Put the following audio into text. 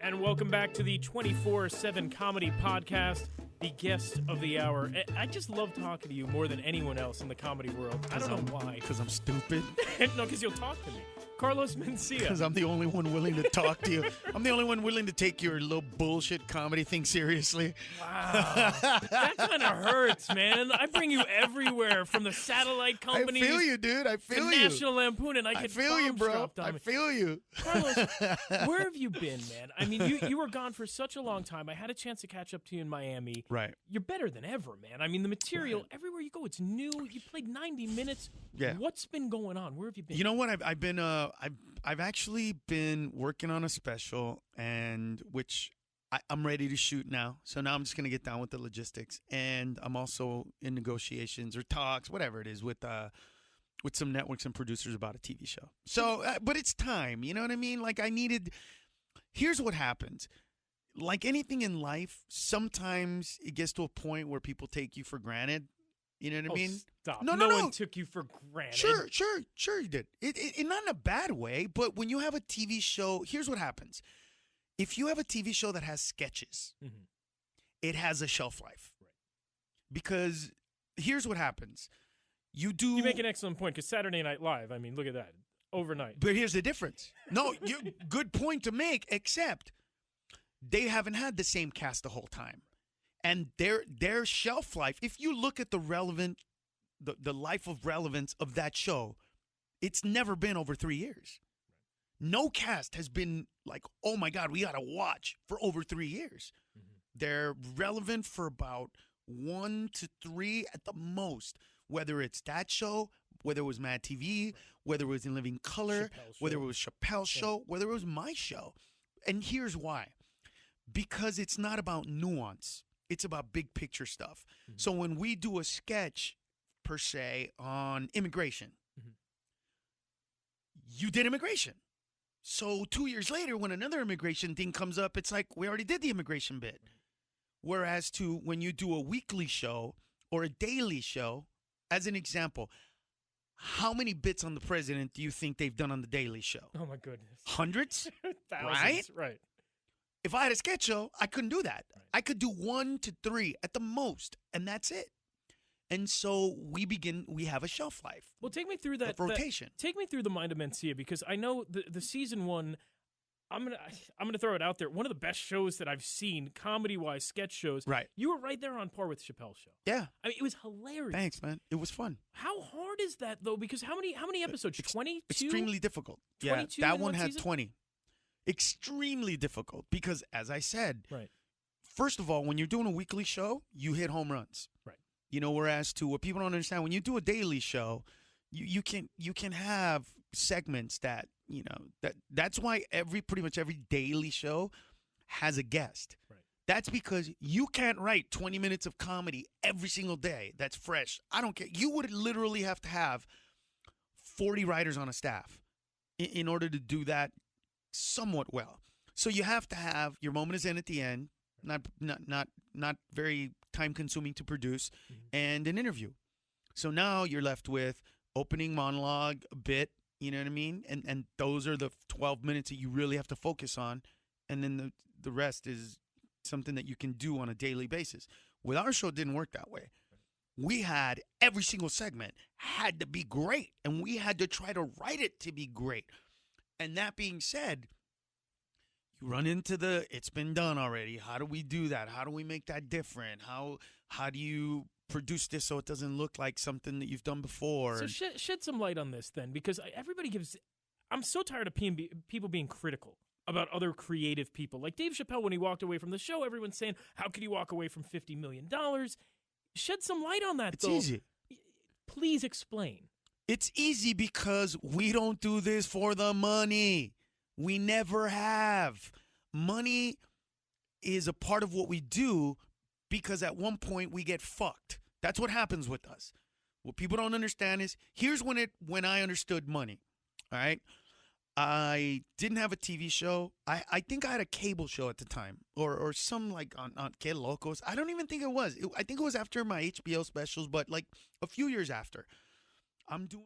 And welcome back to the 24/7 Comedy Podcast, the guest of the hour. I just love talking to you more than anyone else in the comedy world. I don't know why. Because I'm stupid? No, because you'll talk to me. Carlos Mencia. Because I'm the only one willing to talk to you. I'm the only one willing to take your little bullshit comedy thing seriously. Wow. That kind of hurts, man. I bring you everywhere, from the satellite companies. I feel you, dude. I feel to you. National Lampoon, and I get feel you, bro. I feel you. Carlos, where have you been, man? I mean, you were gone for such a long time. I had a chance to catch up to you in Miami. Right. You're better than ever, man. I mean, the material, everywhere you go, it's new. You played 90 minutes. Yeah. What's been going on? Where have you been? You know what? I've actually been working on a special, and which I'm ready to shoot now. So now I'm just gonna get down with the logistics, and I'm also in negotiations or talks, whatever it is, with some networks and producers about a TV show. So, but it's time. You know what I mean? Like here's what happens. Like anything in life, sometimes it gets to a point where people take you for granted. You know what I mean? Stop. No one took you for granted. Sure you did. It not in a bad way, but when you have a TV show, here's what happens. If you have a TV show that has sketches, it has a shelf life. Right. Because here's what happens. You make an excellent point, because Saturday Night Live, I mean, look at that. Overnight. But here's the difference. No, good point to make, except they haven't had the same cast the whole time. And their shelf life, if you look at the life of relevance of that show, it's never been over 3 years. No cast has been like, oh my God, we got to watch for over 3 years. They're relevant for about 1 to 3 at the most, whether it's that show, whether it was Mad TV, whether it was In Living Color, whether it was Chappelle's show, whether it was my show. And here's why. Because it's not about nuance. It's about big picture stuff. So when we do a sketch, per se, on immigration, you did immigration. So 2 years later, when another immigration thing comes up, it's like, we already did the immigration bit. Whereas when you do a weekly show or a daily show, as an example, how many bits on the president do you think they've done on the Daily Show? Oh, my goodness. Hundreds? Thousands, right. If I had a sketch show, I couldn't do that. Right. I could do 1 to 3 at the most, and that's it. And so we have a shelf life. Well, take me through that rotation. Take me through the mind of Mencia, because I know the season one, I'm gonna throw it out there. One of the best shows that I've seen, comedy-wise, sketch shows. Right. You were right there on par with Chappelle's show. Yeah. I mean, it was hilarious. Thanks, man. It was fun. How hard is that, though? Because how many episodes? 22? Extremely difficult. 22 that in one had season? 20. Extremely difficult because, as I said, right. First of all, when you're doing a weekly show, you hit home runs. Right. You know, whereas to what people don't understand, when you do a daily show, you can have segments that, you know, that's why pretty much every daily show has a guest. Right. That's because you can't write 20 minutes of comedy every single day that's fresh. I don't care. You would literally have to have 40 writers on a staff in order to do that somewhat well. So you have to have your moment is in at the end, not very time consuming to produce, and an interview. So now you're left with opening monologue, a bit, you know what I mean? And those are the 12 minutes that you really have to focus on, and then the rest is something that you can do on a daily basis. With our show, it didn't work that way. We had every single segment had to be great, and we had to try to write it to be great. And that being said, you run into it's been done already. How do we do that? How do we make that different? How do you produce this so it doesn't look like something that you've done before? So shed some light on this then, because I'm so tired of people being critical about other creative people. Like Dave Chappelle, when he walked away from the show, everyone's saying, how could he walk away from $50 million? Shed some light on that, though. It's easy. Please explain. It's easy because we don't do this for the money. We never have. Money is a part of what we do because at one point we get fucked. That's what happens with us. What people don't understand is, here's when I understood money. All right? I didn't have a TV show. I think I had a cable show at the time, or some like on Que Locos. I don't even think it was. I think it was after my HBO specials, but like a few years after. I'm doing